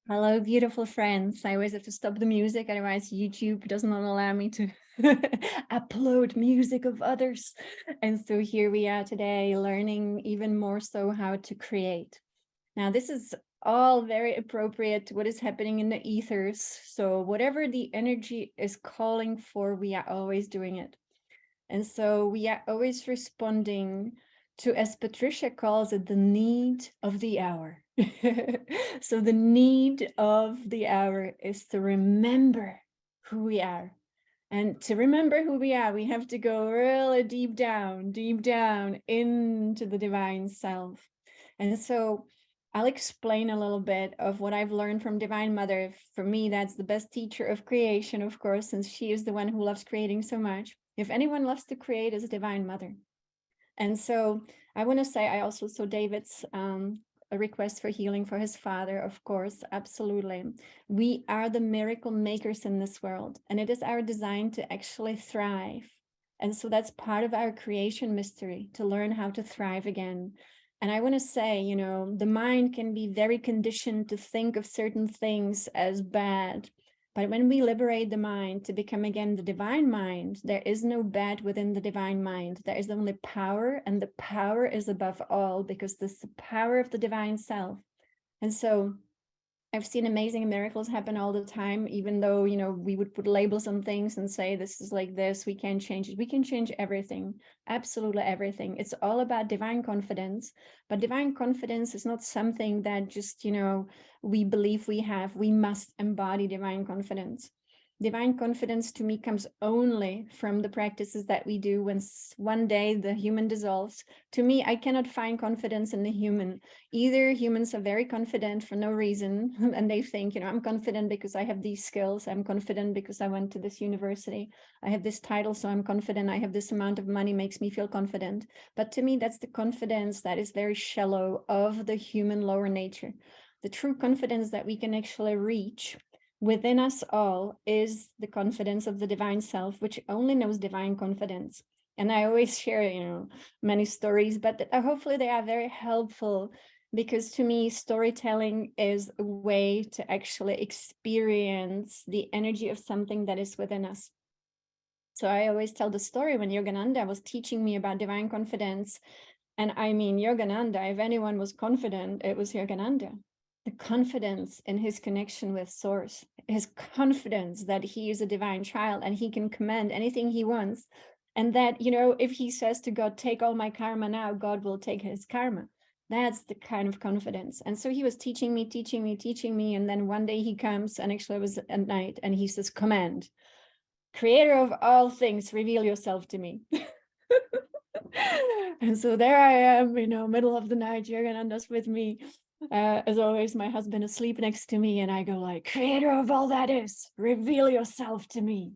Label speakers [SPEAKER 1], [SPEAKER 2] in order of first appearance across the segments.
[SPEAKER 1] Hello, beautiful friends. I always have to stop the music, otherwise YouTube does not allow me to upload music of others. And so here we are today, learning even more so how to create. Now, this is all very appropriate to what is happening in the ethers. So whatever the energy is calling for, we are always doing it. And so we are always responding to, as Patricia calls it, the need of the hour. So the need of the hour is to remember who we are. And to remember who we are, we have to go really deep down into the divine self. And so I'll explain a little bit of what I've learned from Divine Mother. For me, that's the best teacher of creation, of course, since she is the one who loves creating so much. If anyone loves to create, it's Divine Mother. And so I want to say, I also saw David's a request for healing for his father, of course, absolutely. We are the miracle makers in this world, and it is our design to actually thrive. And so that's part of our creation mystery, to learn how to thrive again. And I want to say, the mind can be very conditioned to think of certain things as bad. But when we liberate the mind to become again the divine mind, there is no bad within the divine mind. There is only power, and the power is above all because this is the power of the divine self. And so I've seen amazing miracles happen all the time, even though, we would put labels on things and say, this is like this, we can't change it. We can change everything, absolutely everything. It's all about divine confidence. But divine confidence is not something that just, we believe we have. We must embody divine confidence. Divine confidence to me comes only from the practices that we do when one day the human dissolves. To me, I cannot find confidence in the human. Either humans are very confident for no reason, and they think, I'm confident because I have these skills. I'm confident because I went to this university. I have this title, so I'm confident. I have this amount of money, makes me feel confident. But to me, that's the confidence that is very shallow of the human lower nature. The true confidence that we can actually reach within us all is the confidence of the divine self, which only knows divine confidence. And I always share, many stories, but hopefully they are very helpful, because to me, storytelling is a way to actually experience the energy of something that is within us. So I always tell the story when Yogananda was teaching me about divine confidence. And I mean, Yogananda, if anyone was confident, it was Yogananda. The confidence in his connection with Source, his confidence that he is a divine child and he can command anything he wants. And that, if he says to God, take all my karma now, God will take his karma. That's the kind of confidence. And so he was teaching me. And then one day he comes, and actually it was at night, and he says, command, creator of all things, reveal yourself to me. And so there I am, middle of the night, Yogananda's with me. As always, my husband asleep next to me, and I go like, creator of all that is, reveal yourself to me.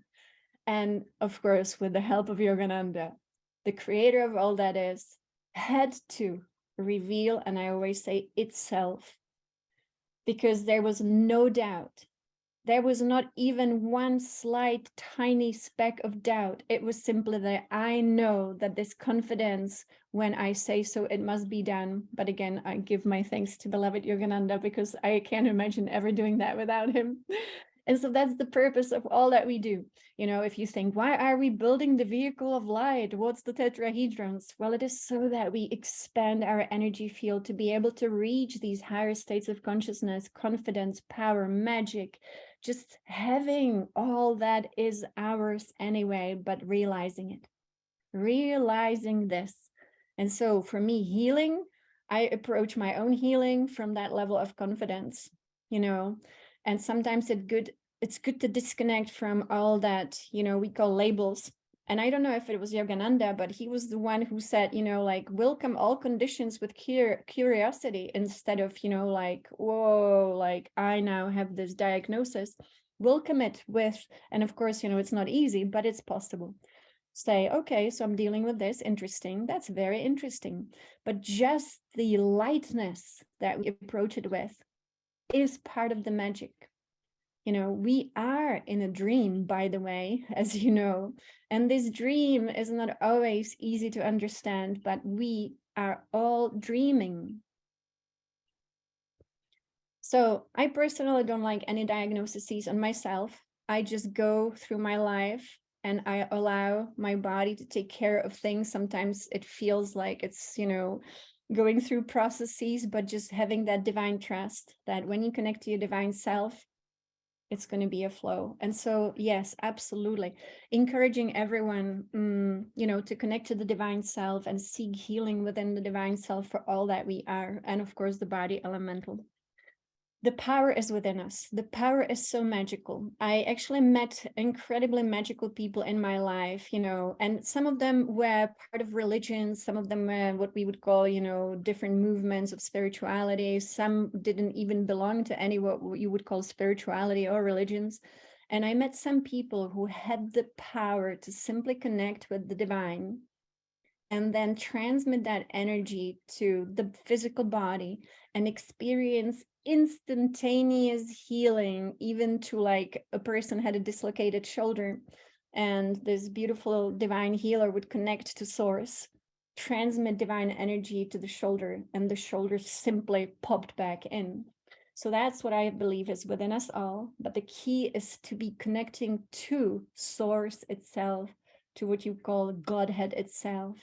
[SPEAKER 1] And of course, with the help of Yogananda, the creator of all that is had to reveal, and I always say itself, because there was no doubt. There was not even one slight, tiny speck of doubt. It was simply that I know that this confidence, when I say so, it must be done. But again, I give my thanks to beloved Yogananda, because I can't imagine ever doing that without him. And so that's the purpose of all that we do. If you think, why are we building the vehicle of light? What's the tetrahedrons? Well, it is so that we expand our energy field to be able to reach these higher states of consciousness, confidence, power, magic, just having all that is ours anyway, but realizing this. And so for me, healing, I approach my own healing from that level of confidence, and sometimes it's good to disconnect from all that, we call labels. And I don't know if it was Yogananda, but he was the one who said, like, welcome all conditions with curiosity, instead of, like, whoa, like I now have this diagnosis. Welcome it with, and of course, it's not easy, but it's possible. Say, okay, so I'm dealing with this. Interesting. That's very interesting. But just the lightness that we approach it with is part of the magic. We are in a dream, by the way, as you know, and this dream is not always easy to understand, but we are all dreaming. So I personally don't like any diagnoses on myself. I just go through my life and I allow my body to take care of things. Sometimes it feels like it's, going through processes, but just having that divine trust that when you connect to your divine self, it's going to be a flow. And so, yes, absolutely. Encouraging everyone, to connect to the divine self and seek healing within the divine self for all that we are. And of course, the body elemental. The power is within us. The power is so magical. I actually met incredibly magical people in my life, and some of them were part of religion. Some of them were what we would call, different movements of spirituality. Some didn't even belong to any what you would call spirituality or religions. And I met some people who had the power to simply connect with the divine and then transmit that energy to the physical body and experience instantaneous healing, even to like a person had a dislocated shoulder and this beautiful divine healer would connect to source, transmit divine energy to the shoulder, and the shoulder simply popped back in. So that's what I believe is within us all, but the key is to be connecting to source itself, to what you call Godhead itself,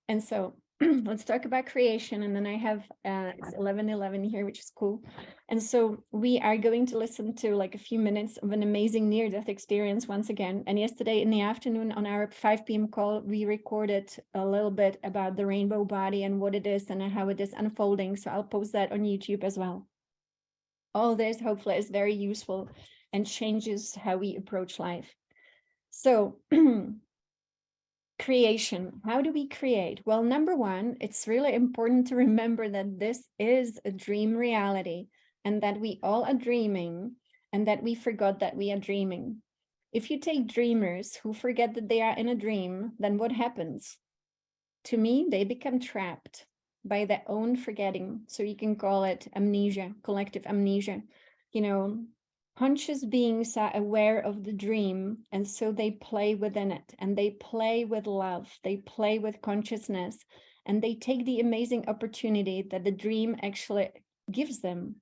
[SPEAKER 1] And so let's talk about creation. And then I have it's 11:11 here, which is cool. And so we are going to listen to like a few minutes of an amazing near-death experience once again. And yesterday in the afternoon on our 5 p.m. call, we recorded a little bit about the rainbow body and what it is and how it is unfolding. So I'll post that on YouTube as well. All this hopefully is very useful and changes how we approach life. So creation, how do we create? Well, number one, it's really important to remember that this is a dream reality and that we all are dreaming and that we forgot that we are dreaming. If you take dreamers who forget that they are in a dream, then what happens? To me, they become trapped by their own forgetting. So you can call it amnesia, collective amnesia. Conscious beings are aware of the dream, and so they play within it, and they play with love, they play with consciousness, and they take the amazing opportunity that the dream actually gives them.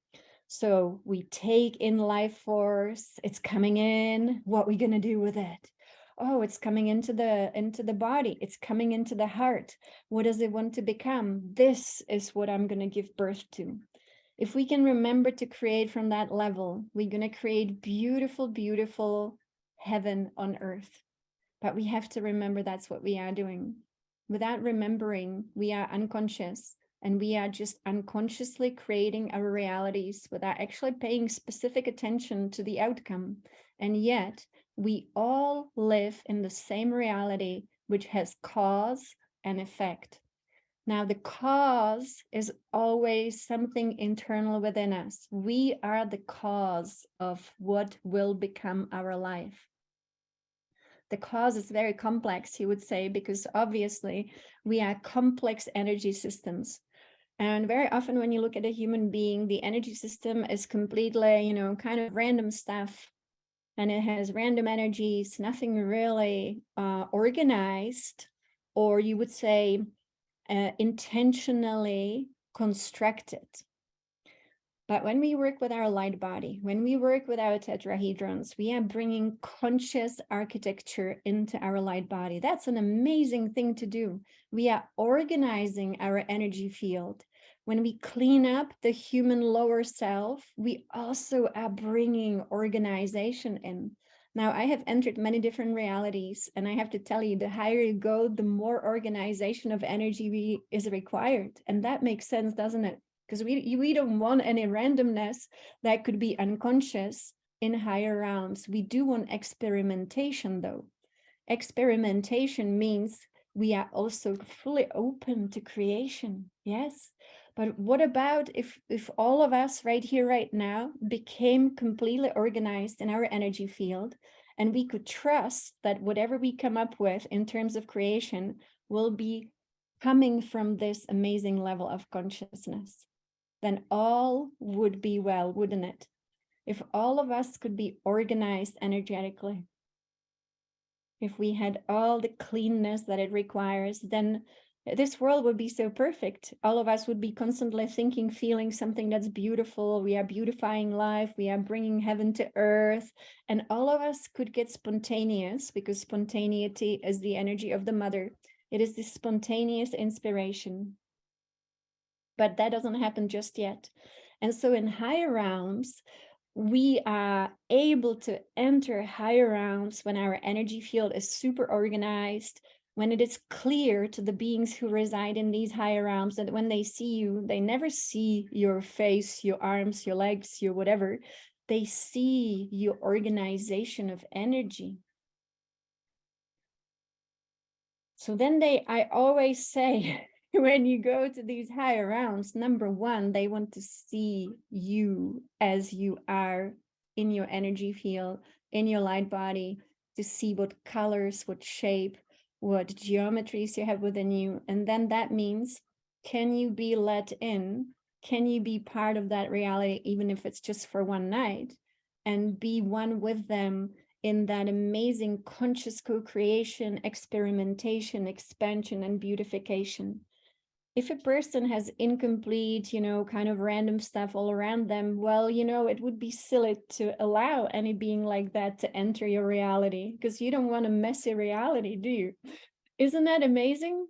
[SPEAKER 1] So we take in life force, it's coming in, what are we going to do with it? Oh, it's coming into the body, it's coming into the heart. What does it want to become? This is what I'm going to give birth to. If we can remember to create from that level, we're going to create beautiful, beautiful heaven on earth. But we have to remember that's what we are doing. Without remembering, we are unconscious and we are just unconsciously creating our realities without actually paying specific attention to the outcome. And yet we all live in the same reality, which has cause and effect. Now, the cause is always something internal within us. We are the cause of what will become our life. The cause is very complex, he would say, because obviously we are complex energy systems. And very often when you look at a human being, the energy system is completely, kind of random stuff. And it has random energies, nothing really organized, or you would say, intentionally constructed. But when we work with our light body, when we work with our tetrahedrons, we are bringing conscious architecture into our light body. That's an amazing thing to do. We are organizing our energy field. When we clean up the human lower self, we also are bringing organization in. Now, I have entered many different realities, and I have to tell you, the higher you go, the more organization of energy is required. And that makes sense, doesn't it? Because we don't want any randomness that could be unconscious in higher realms. We do want experimentation, though. Experimentation means we are also fully open to creation, yes? But what about if all of us right here, right now, became completely organized in our energy field, and we could trust that whatever we come up with in terms of creation will be coming from this amazing level of consciousness? Then all would be well, wouldn't it? If all of us could be organized energetically, if we had all the cleanness that it requires, then This world would be so perfect. All of us would be constantly thinking, feeling something that's beautiful. We are beautifying life. We are bringing heaven to earth. And all of us could get spontaneous, because spontaneity is the energy of the mother. It is this spontaneous inspiration. But that doesn't happen just yet. And so in higher realms, we are able to enter higher realms when our energy field is super organized, when it is clear to the beings who reside in these higher realms that when they see you, they never see your face, your arms, your legs, your whatever. They see your organization of energy. So then I always say, when you go to these higher realms, number one, they want to see you as you are in your energy field, in your light body, to see what colors, what shape, what geometries you have within you. And then that means, can you be let in? Can you be part of that reality, even if it's just for one night, and be one with them in that amazing conscious co-creation, experimentation, expansion, and beautification? If a person has incomplete, kind of random stuff all around them, well, it would be silly to allow any being like that to enter your reality, because you don't want a messy reality, do you? Isn't that amazing?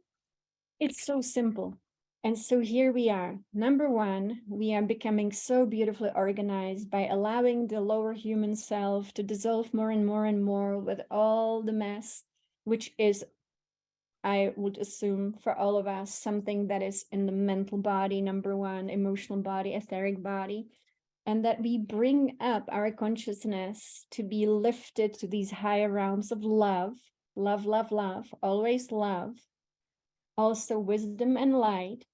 [SPEAKER 1] It's so simple. And so here we are. Number one, we are becoming so beautifully organized by allowing the lower human self to dissolve more and more and more with all the mess, which is, I would assume, for all of us, something that is in the mental body, number one, emotional body, etheric body, and that we bring up our consciousness to be lifted to these higher realms of love, love, love, love, always love, also wisdom and light.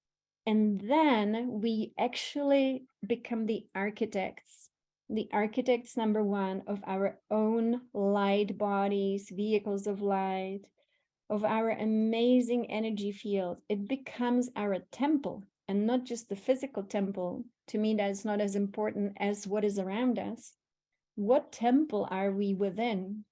[SPEAKER 1] And then we actually become the architects, number one, of our own light bodies, vehicles of light, of our amazing energy field. It becomes our temple, and not just the physical temple. To me, that's not as important as what is around us. What temple are we within?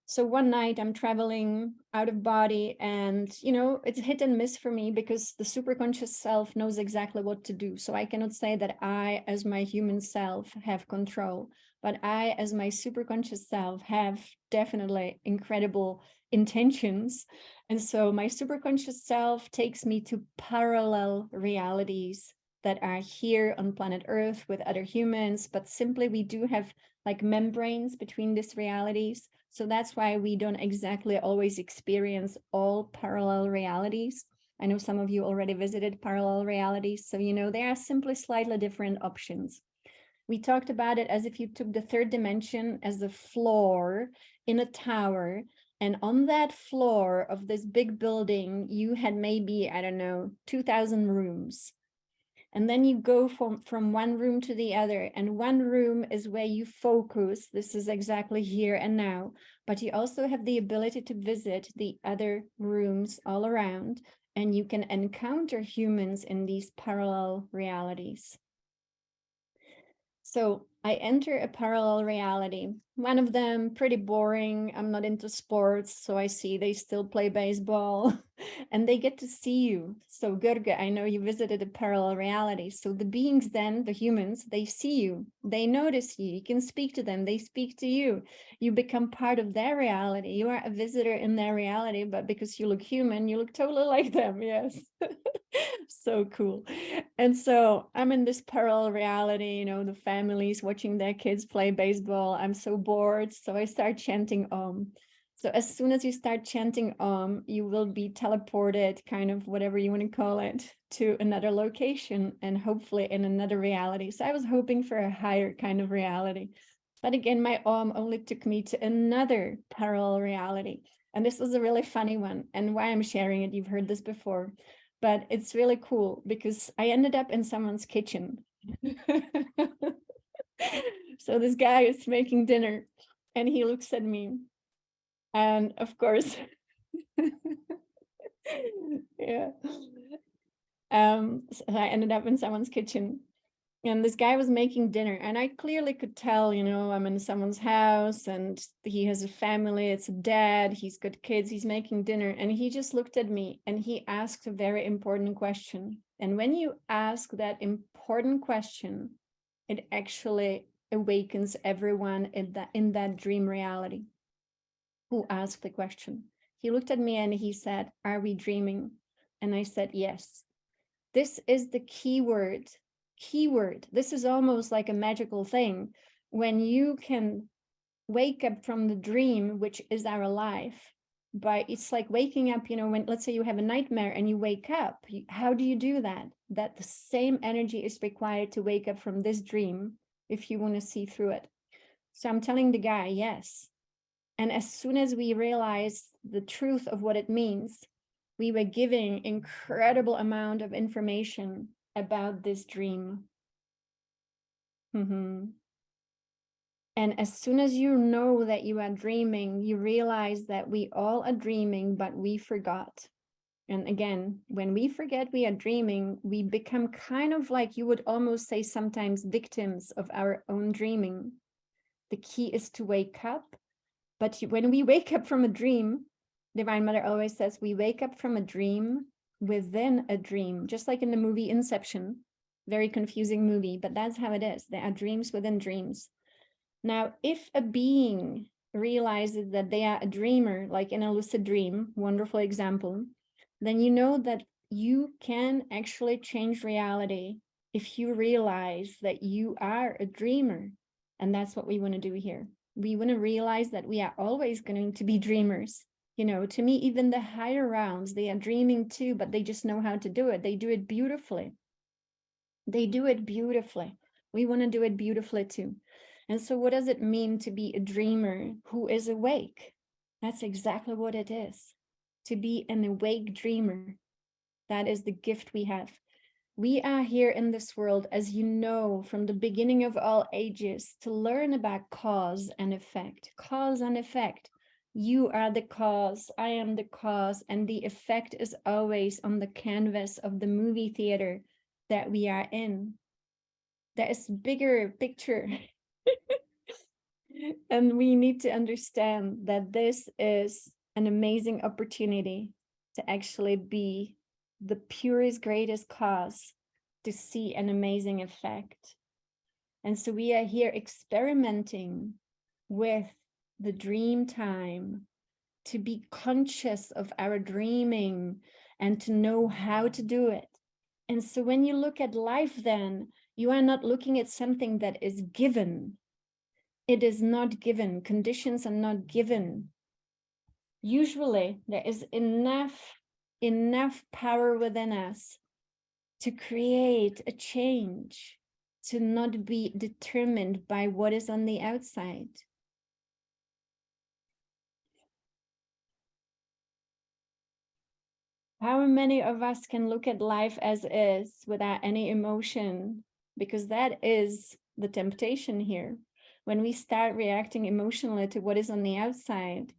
[SPEAKER 1] So one night I'm traveling out of body, and it's hit and miss for me, because the superconscious self knows exactly what to do. So I cannot say that I, as my human self, have control, but I, as my superconscious self, have definitely incredible intentions. And so my superconscious self takes me to parallel realities that are here on planet Earth with other humans, but simply we do have like membranes between these realities. So that's why we don't exactly always experience all parallel realities. I know some of you already visited parallel realities, so there are simply slightly different options. We talked about it as if you took the third dimension as the floor in a tower, and on that floor of this big building, you had maybe, I don't know, 2,000 rooms. And then you go from one room to the other, and one room is where you focus. This is exactly here and now, but you also have the ability to visit the other rooms all around, and you can encounter humans in these parallel realities. So I enter a parallel reality. One of them pretty boring. I'm not into sports, so I see they still play baseball and they get to see you. So Gurga, I know you visited a parallel reality. So the beings then, the humans, they see you, they notice you, you can speak to them, they speak to you. You become part of their reality. You are a visitor in their reality, but because you look human, you look totally like them. Yes. So cool. And so I'm in this parallel reality, the families watching their kids play baseball. I'm so bored. So I start chanting Om. So as soon as you start chanting Om, you will be teleported, kind of whatever you want to call it, to another location and hopefully in another reality. So I was hoping for a higher kind of reality. But again, my Om only took me to another parallel reality. And this was a really funny one. And why I'm sharing it, you've heard this before, but it's really cool because I ended up in someone's kitchen. So this guy is making dinner and he looks at me, and of course, yeah. So I ended up in someone's kitchen, And this guy was making dinner, and I clearly could tell, I'm in someone's house and he has a family, it's a dad, he's got kids, he's making dinner. And he just looked at me and he asked a very important question. And when you ask that important question, it actually awakens everyone in that dream reality who asked the question. He looked at me and he said, "Are we dreaming?" And I said, "Yes." This is the keyword. Keyword. This is almost like a magical thing. When you can wake up from the dream, which is our life, but it's like waking up, when, let's say you have a nightmare and you wake up, how do you do that? That the same energy is required to wake up from this dream if you want to see through it. So I'm telling the guy, yes. And as soon as we realized the truth of what it means, we were giving incredible amount of information about this dream. And as soon as you know that you are dreaming, you realize that we all are dreaming, but we forgot. And again, when we forget we are dreaming, we become kind of like, you would almost say sometimes, victims of our own dreaming. The key is to wake up. But when we wake up from a dream, Divine Mother always says, we wake up from a dream within a dream, just like in the movie Inception. Very confusing movie, but that's how it is. There are dreams within dreams. Now, if a being realizes that they are a dreamer, like in a lucid dream, wonderful example, then you know that you can actually change reality if you realize that you are a dreamer. And that's what we want to do here. We want to realize that we are always going to be dreamers. To me, even the higher realms, they are dreaming too, but they just know how to do it. They do it beautifully. They do it beautifully. We want to do it beautifully too. And so what does it mean to be a dreamer who is awake? That's exactly what it is. To be an awake dreamer. That is the gift we have. We are here in this world, as you know, from the beginning of all ages, to learn about cause and effect. Cause and effect. You are the cause, I am the cause, and the effect is always on the canvas of the movie theater that we are in. There is bigger picture. And we need to understand that this is an amazing opportunity to actually be the purest, greatest cause to see an amazing effect. And so we are here experimenting with the dream time, to be conscious of our dreaming and to know how to do it. And so when you look at life, then you are not looking at something that is given. It is not given. Conditions are not given. Usually there is enough power within us to create a change, to not be determined by what is on the outside. How many of us can look at life as is without any emotion? Because that is the temptation here. When we start reacting emotionally to what is on the outside,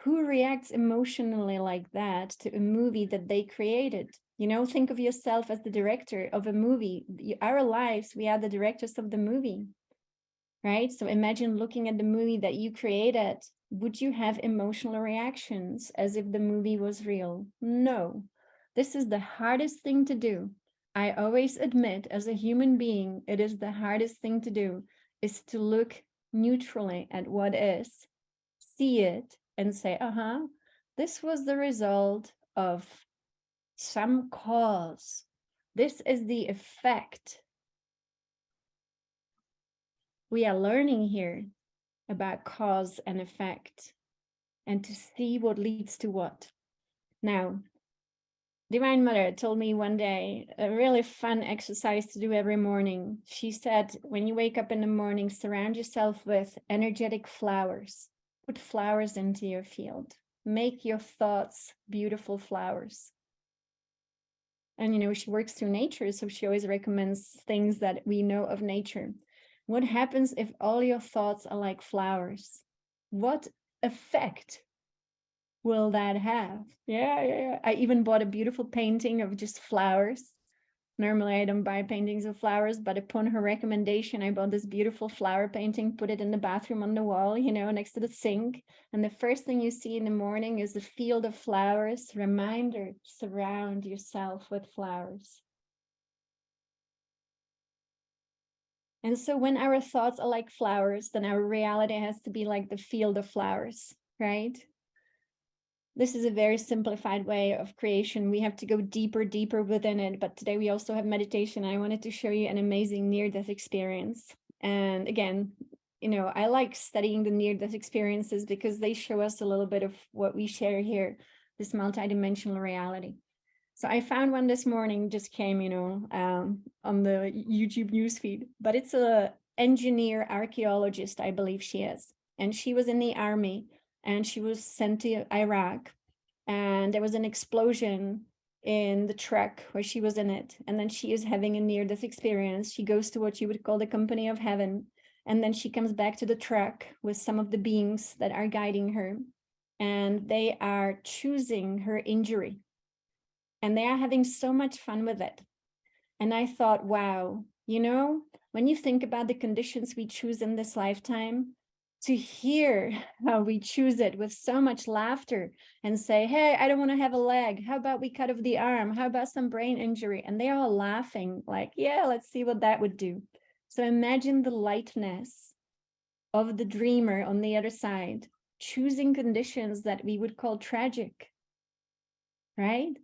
[SPEAKER 1] who reacts emotionally like that to a movie that they created? Think of yourself as the director of a movie. Our lives, we are the directors of the movie, right? So imagine looking at the movie that you created. Would you have emotional reactions as if the movie was real? No. This is the hardest thing to do. I always admit, as a human being, it is the hardest thing to do, is to look neutrally at what is, see it, and say, this was the result of some cause. This is the effect. We are learning here about cause and effect, and to see what leads to what. Now, Divine Mother told me one day a really fun exercise to do every morning. She said, when you wake up in the morning, surround yourself with energetic flowers. Put flowers into your field. Make your thoughts beautiful flowers. And, she works through nature, so she always recommends things that we know of nature. What happens if all your thoughts are like flowers? What effect will that have? Yeah. I even bought a beautiful painting of just flowers. Normally I don't buy paintings of flowers, but upon her recommendation, I bought this beautiful flower painting, put it in the bathroom on the wall, you know, next to the sink. And the first thing you see in the morning is a field of flowers. Reminder, surround yourself with flowers. And so when our thoughts are like flowers, then our reality has to be like the field of flowers, right? This is a very simplified way of creation. We have to go deeper, deeper within it. But today we also have meditation. I wanted to show you an amazing near-death experience. And again, you know, I like studying the near-death experiences because they show us a little bit of what we share here, this multidimensional reality. So I found one this morning, just came, you know, on the YouTube newsfeed, but it's a engineer archaeologist, I believe she is. And she was in the army and she was sent to Iraq, and there was an explosion in the truck where she was in it. And then she is having a near-death experience. She goes to what you would call the company of heaven. And then she comes back to the truck with some of the beings that are guiding her. And they are choosing her injury. And they are having so much fun with it. And I thought, wow, you know, when you think about the conditions we choose in this lifetime, to hear how we choose it with so much laughter and say, hey, I don't want to have a leg. How about we cut off the arm? How about some brain injury? And they're all laughing like, yeah, let's see what that would do. So imagine the lightness of the dreamer on the other side, choosing conditions that we would call tragic, right?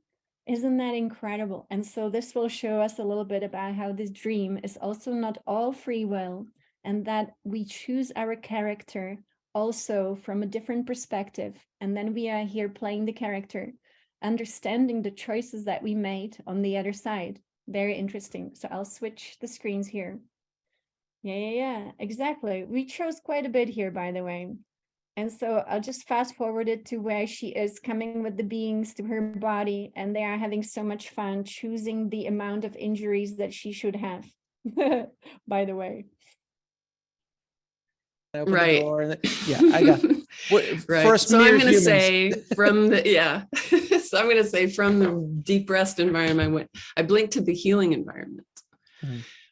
[SPEAKER 1] Isn't that incredible? And so this will show us a little bit about how this dream is also not all free will, and that we choose our character also from a different perspective. And then we are here playing the character, understanding the choices that we made on the other side. Very interesting. So I'll switch the screens here. Yeah, exactly. We chose quite a bit here, by the way. And so I'll just fast forward it to where she is coming with the beings to her body, and they are having so much fun choosing the amount of injuries that she should have, by the way.
[SPEAKER 2] I open the door and yeah, I got
[SPEAKER 3] right.
[SPEAKER 2] first.
[SPEAKER 3] So I'm going to
[SPEAKER 2] humans.
[SPEAKER 3] say from the so I'm going to say from the deep rest environment, I blinked to the healing environment,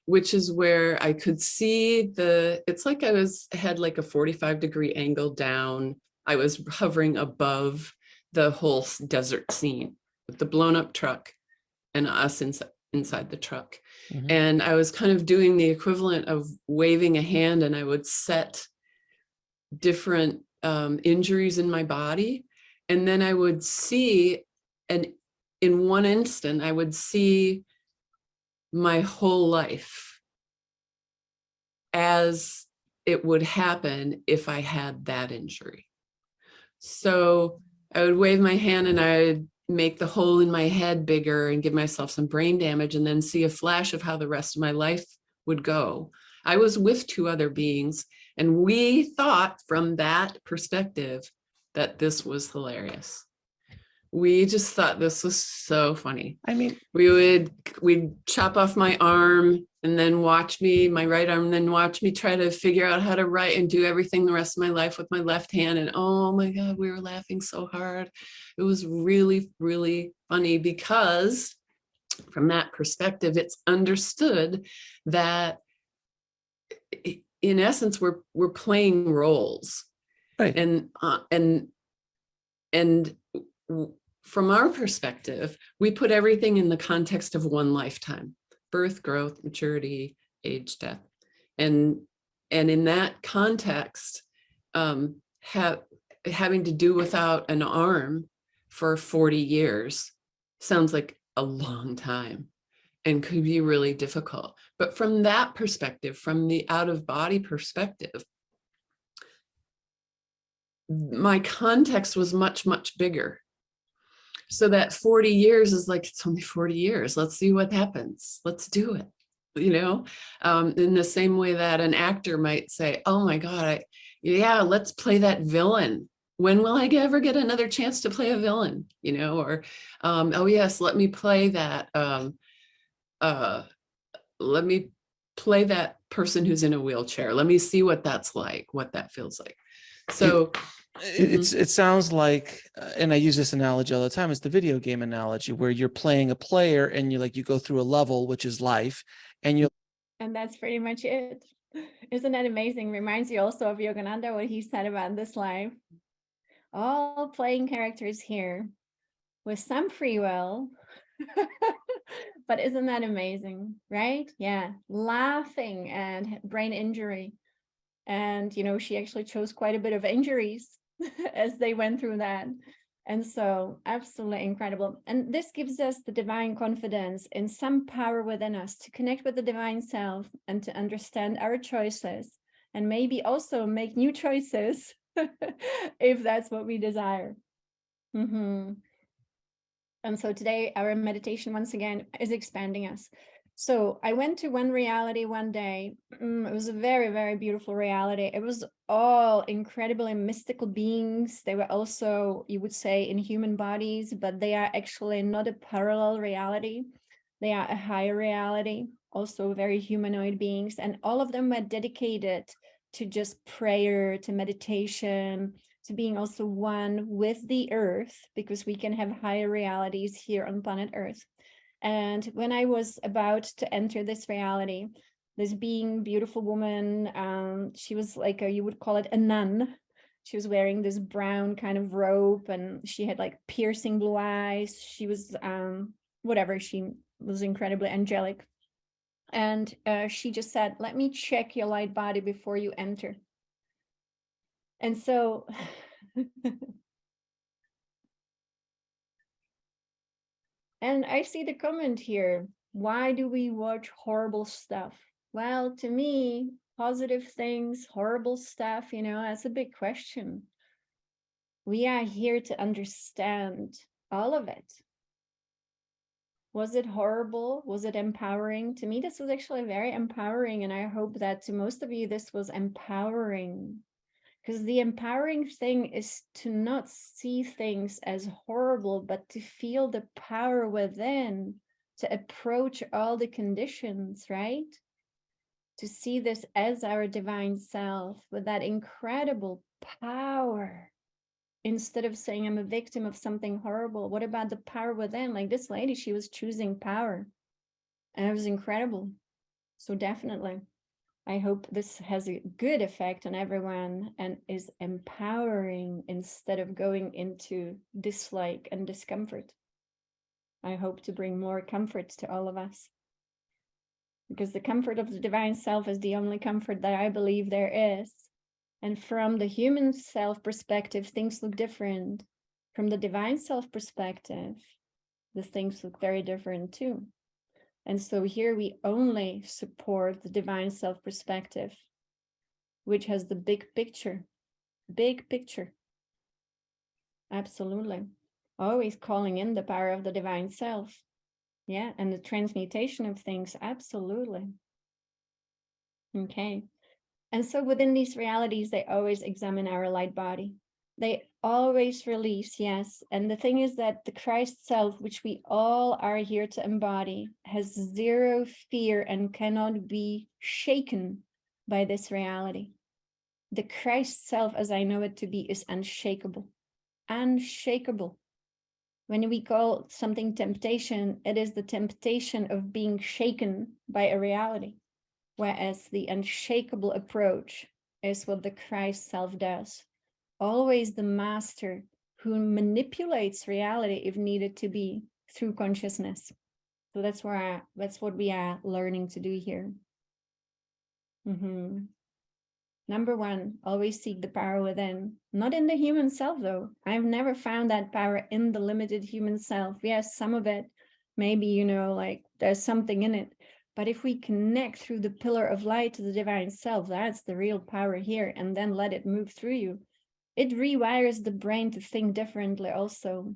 [SPEAKER 3] which is where I could see it's like I had like a 45-degree angle down. I was hovering above the whole desert scene with the blown up truck and us inside the truck. And I was kind of doing the equivalent of waving a hand, and I would set different injuries in my body. And then I would see, and in one instant, I would see my whole life as it would happen if I had that injury. So I would wave my hand and I would make the hole in my head bigger and give myself some brain damage, and then see a flash of how the rest of my life would go. I was with two other beings, and we thought from that perspective that this was hilarious. We just thought this was so funny.
[SPEAKER 2] I mean,
[SPEAKER 3] we'd chop off my arm and then watch me, my right arm, and then watch me try to figure out how to write and do everything the rest of my life with my left hand. And oh my God, we were laughing so hard. It was really, really funny, because from that perspective, it's understood that in essence, we're playing roles.
[SPEAKER 2] right.
[SPEAKER 3] And from our perspective, we put everything in the context of one lifetime: birth, growth, maturity, age, death. And in that context, having to do without an arm for 40 years sounds like a long time and could be really difficult. But from that perspective, from the out-of-body perspective, my context was much, much bigger. So that 40 years is like, it's only 40 years. Let's see what happens. Let's do it. You know, in the same way that an actor might say, oh my God, let's play that villain. When will I ever get another chance to play a villain? You know, or, oh yes, let me play that. Let me play that person who's in a wheelchair. Let me see what that's like, what that feels like. So
[SPEAKER 2] it sounds like, and I use this analogy all the time, it's the video game analogy where you're playing a player and you go through a level, which is life, and
[SPEAKER 1] that's pretty much it. Isn't that amazing? Reminds you also of Yogananda, what he said about this life. All playing characters here with some free will. But isn't that amazing, right? Yeah, laughing and brain injury. And, she actually chose quite a bit of injuries as they went through that. And so absolutely incredible. And this gives us the divine confidence in some power within us to connect with the divine self and to understand our choices and maybe also make new choices if that's what we desire. And so today our meditation once again is expanding us. So I went to one reality one day. It was a very, very beautiful reality. It was all incredibly mystical beings. They were also, you would say, in human bodies, but they are actually not a parallel reality. They are a higher reality, also very humanoid beings. And all of them were dedicated to just prayer, to meditation, to being also one with the earth, because we can have higher realities here on planet Earth. And when I was about to enter this reality, this being beautiful woman, she was like you would call it a nun. She was wearing this brown kind of robe, and she had like piercing blue eyes. She was whatever, she was incredibly angelic. And she just said, "Let me check your light body before you enter." And so and I see the comment here, why do we watch horrible stuff? Well, to me, positive things, horrible stuff, that's a big question. We are here to understand all of it. Was it horrible? Was it empowering? To me, this was actually very empowering. And I hope that to most of you, this was empowering. Because the empowering thing is to not see things as horrible, but to feel the power within, to approach all the conditions, right? To see this as our divine self with that incredible power. Instead of saying I'm a victim of something horrible, what about the power within? Like this lady, she was choosing power. And it was incredible. So definitely. I hope this has a good effect on everyone and is empowering instead of going into dislike and discomfort. I hope to bring more comfort to all of us. Because the comfort of the divine self is the only comfort that I believe there is. And from the human self perspective, things look different. From the divine self perspective, the things look very different too. And so here we only support the divine self perspective, which has the big picture. Absolutely. Always calling in the power of the divine self. Yeah, and the transmutation of things. Absolutely. Okay. And so within these realities, they always examine our light body. They always release, yes. And the thing is that the Christ self, which we all are here to embody, has zero fear and cannot be shaken by this reality. The Christ self, as I know it to be, is unshakable. Unshakable. When we call something temptation, it is the temptation of being shaken by a reality. Whereas the unshakable approach is what the Christ self does. Always the master who manipulates reality if needed to be through consciousness. So that's what we are learning to do here. Number one, always seek the power within. Not in the human self, though. I've never found that power in the limited human self. Yes, some of it, maybe, like there's something in it. But if we connect through the pillar of light to the divine self, that's the real power here, and then let it move through you. It rewires the brain to think differently also.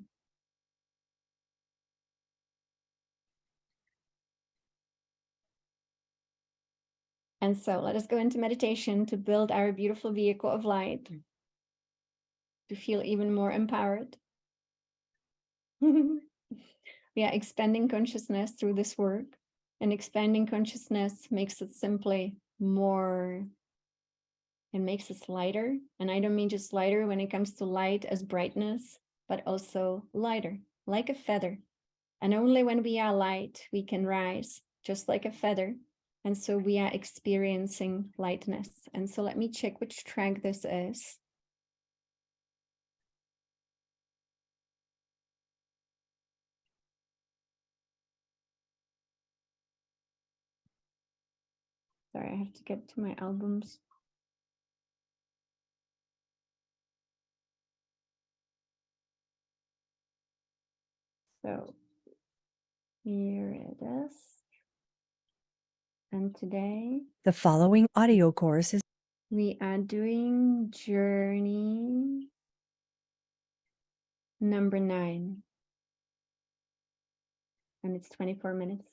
[SPEAKER 1] And so let us go into meditation to build our beautiful vehicle of light, to feel even more empowered. We are expanding consciousness through this work. And expanding consciousness makes it simply more It makes us lighter. And I don't mean just lighter when it comes to light as brightness, but also lighter, like a feather. And only when we are light, we can rise, just like a feather. And so we are experiencing lightness. And so let me check which track this is. Sorry, I have to get to my albums. So here it is. And today,
[SPEAKER 4] The following audio course is
[SPEAKER 1] we are doing journey number 9. And it's 24 minutes.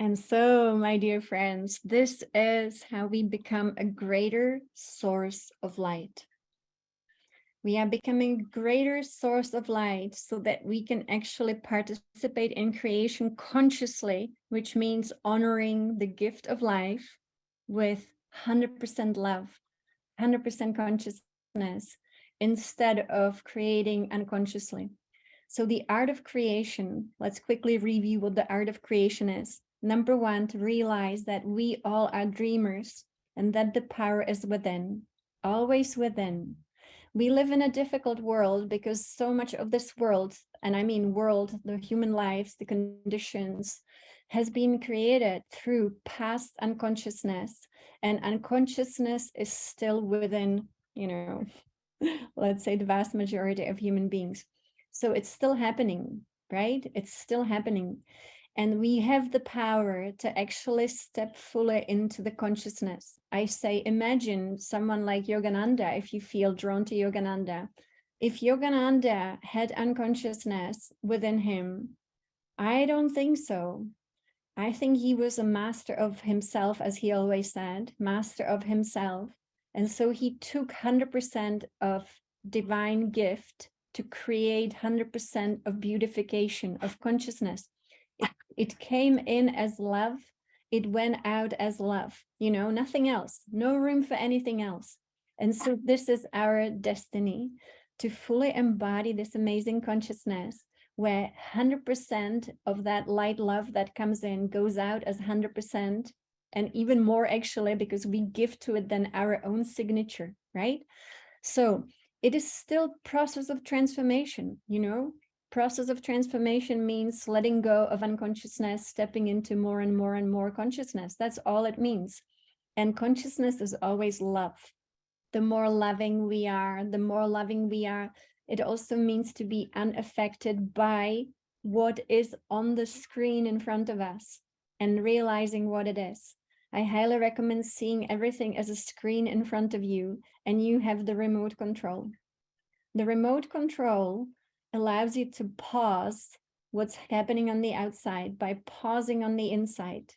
[SPEAKER 1] And so, my dear friends, this is how we become a greater source of light. We are becoming a greater source of light so that we can actually participate in creation consciously, which means honoring the gift of life with 100% love, 100% consciousness, instead of creating unconsciously. So the art of creation, let's quickly review what the art of creation is. Number 1, to realize that we all are dreamers and that the power is within, always within. We live in a difficult world because so much of this world, and I mean world, the human lives, the conditions, has been created through past unconsciousness, and unconsciousness is still within, let's say the vast majority of human beings. So it's still happening, right? It's still happening. And we have the power to actually step fully into the consciousness. I say, imagine someone like Yogananda, if you feel drawn to Yogananda. If Yogananda had unconsciousness within him, I don't think so. I think he was a master of himself, as he always said, master of himself. And so he took 100% of divine gift to create 100% of beautification of consciousness. It came in as love. It went out as love, nothing else, no room for anything else. And so this is our destiny, to fully embody this amazing consciousness where 100% of that light love that comes in goes out as 100%, and even more actually, because we give to it then our own signature, right? So it is still process of transformation, Process of transformation means letting go of unconsciousness, stepping into more and more and more consciousness. That's all it means. And consciousness is always love. The more loving we are, it also means to be unaffected by what is on the screen in front of us and realizing what it is. I highly recommend seeing everything as a screen in front of you, and you have the remote control. The remote control allows you to pause what's happening on the outside by pausing on the inside.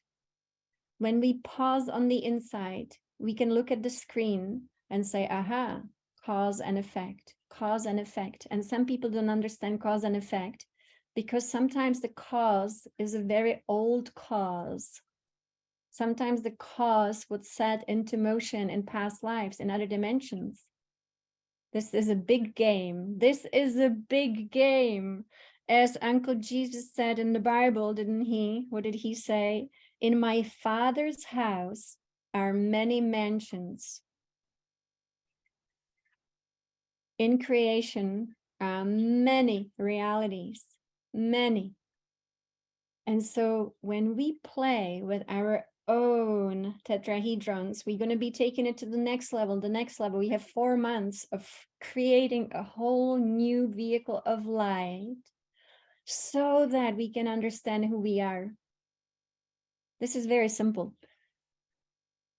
[SPEAKER 1] When we pause on the inside, we can look at the screen and say, aha, cause and effect, cause and effect. And some people don't understand cause and effect because sometimes the cause is a very old cause. Sometimes the cause was set into motion in past lives, in other dimensions. This is a big game. This is a big game. As Uncle Jesus said in the Bible, didn't he? What did he say? In my Father's house are many mansions. In creation are many realities, many. And so when we play with our own tetrahedrons, we're going to be taking it to the next level. We have 4 months of creating a whole new vehicle of light so that we can understand who we are. This is very simple.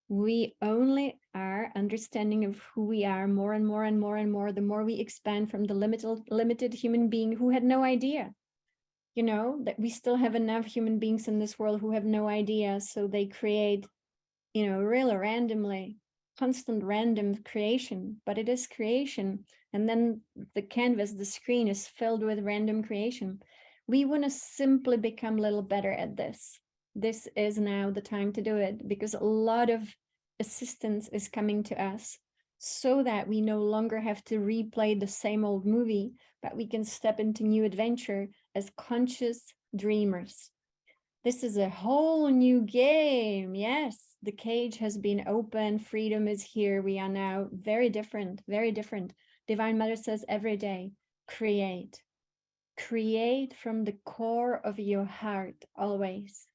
[SPEAKER 1] We only are understanding of who we are more and more and more and more, the more we expand from the limited human being who had no idea. That we still have enough human beings in this world who have no idea. So they create, really randomly, constant random creation, but it is creation. And then the canvas, the screen is filled with random creation. We want to simply become a little better at this. this is now the time to do it, because a lot of assistance is coming to us so that we no longer have to replay the same old movie, but we can step into new adventure as conscious dreamers. This is a whole new game. Yes, the cage has been opened. Freedom is here. We are now very different, very different. Divine Mother says every day, create. Create from the core of your heart, always,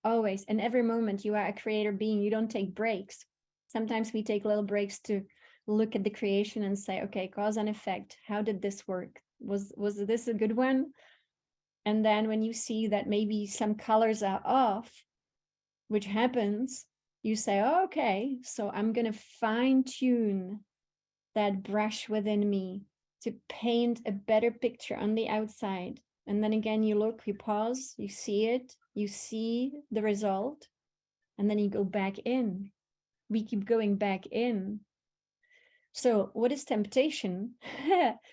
[SPEAKER 1] always. And every moment you are a creator being. You don't take breaks. Sometimes we take little breaks to look at the creation and say, okay, cause and effect. How did this work? Was this a good one? And then when you see that maybe some colors are off, which happens, you say, oh, okay, so I'm going to fine tune that brush within me to paint a better picture on the outside. And then again, you look, you pause, you see it, you see the result, and then you go back in. We keep going back in. So what is temptation?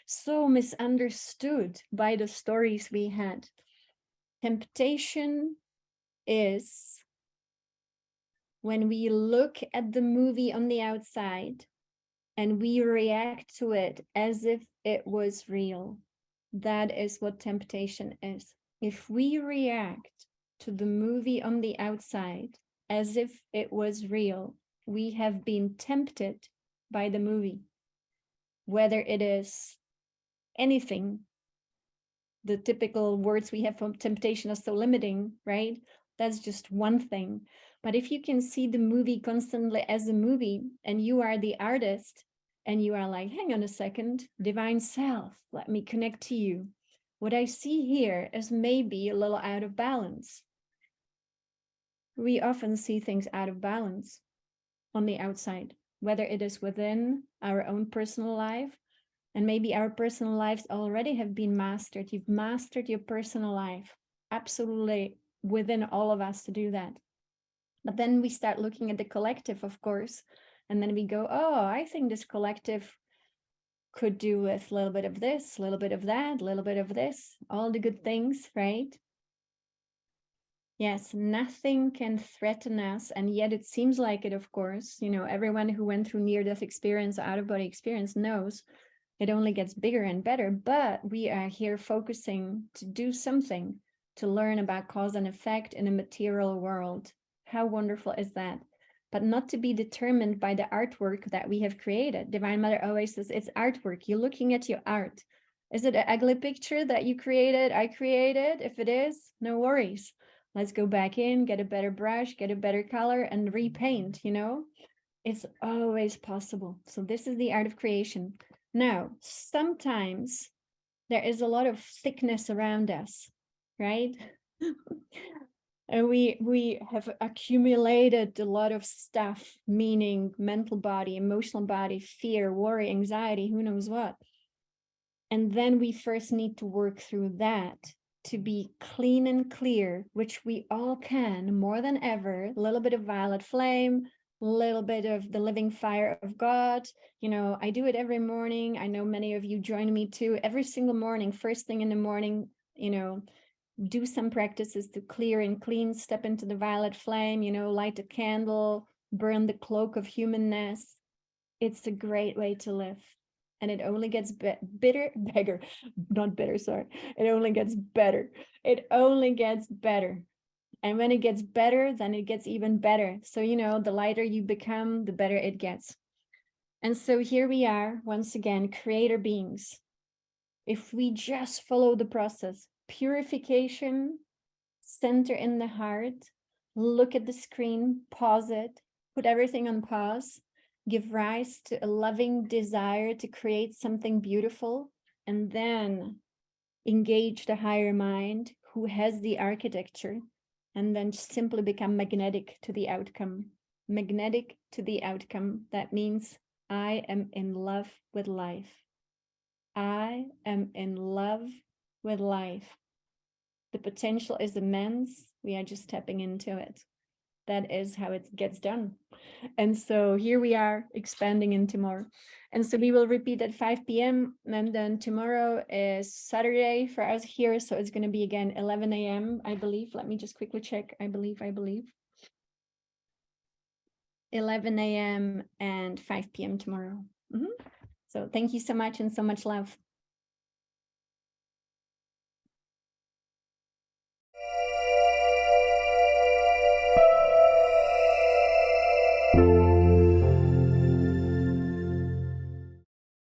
[SPEAKER 1] So misunderstood by the stories we had. Temptation is when we look at the movie on the outside and we react to it as if it was real. That is what temptation is. If we react to the movie on the outside as if it was real, we have been tempted by the movie. Whether it is anything, the typical words we have from temptation are so limiting, right? That's just one thing. But if you can see the movie constantly as a movie and you are the artist and you are like, hang on a second, divine self, let me connect to you. What I see here is maybe a little out of balance. We often see things out of balance on the outside, whether it is within our own personal life, and maybe our personal lives already have been mastered. You've mastered your personal life, absolutely within all of us to do that. But then we start looking at the collective, of course, and then we go, oh, I think this collective could do with a little bit of this, a little bit of that, a little bit of this, all the good things, right? Yes, nothing can threaten us, and yet it seems like it, of course. You know, everyone who went through near-death experience, out-of-body experience knows it only gets bigger and better, but we are here focusing to do something, to learn about cause and effect in a material world. How wonderful is that? But not to be determined by the artwork that we have created. Divine Mother always says it's artwork. You're looking at your art. Is it an ugly picture that you created? I created? If it is, no worries. Let's go back in, get a better brush, get a better color, and repaint, you know? It's always possible. So this is the art of creation. Now, sometimes there is a lot of sickness around us, right? And we have accumulated a lot of stuff, meaning mental body, emotional body, fear, worry, anxiety, who knows what. And then we first need to work through that to be clean and clear, which we all can more than ever. A little bit of violet flame, a little bit of the living fire of God. You know, I do it every morning. I know many of you join me too. Every single morning, first thing in the morning, you know, do some practices to clear and clean, step into the violet flame, you know, light a candle, burn the cloak of humanness. It's a great way to live. And it only gets bitter, not bitter, sorry. It only gets better. It only gets better. And when it gets better, then it gets even better. So, you know, the lighter you become, the better it gets. And so here we are, once again, creator beings. If we just follow the process, purification, center in the heart, look at the screen, pause it, put everything on pause, give rise to a loving desire to create something beautiful, and then engage the higher mind who has the architecture, and then simply become magnetic to the outcome. Magnetic to the outcome. That means I am in love with life. I am in love with life. The potential is immense. We are just tapping into it. that is how it gets done. And so here we are expanding into more. And so we will repeat at 5 p.m. And then tomorrow is Saturday for us here. So it's going to be again 11 a.m. I believe. Let me just quickly check. I believe 11 a.m. and 5 p.m. tomorrow. So thank you so much and so much love.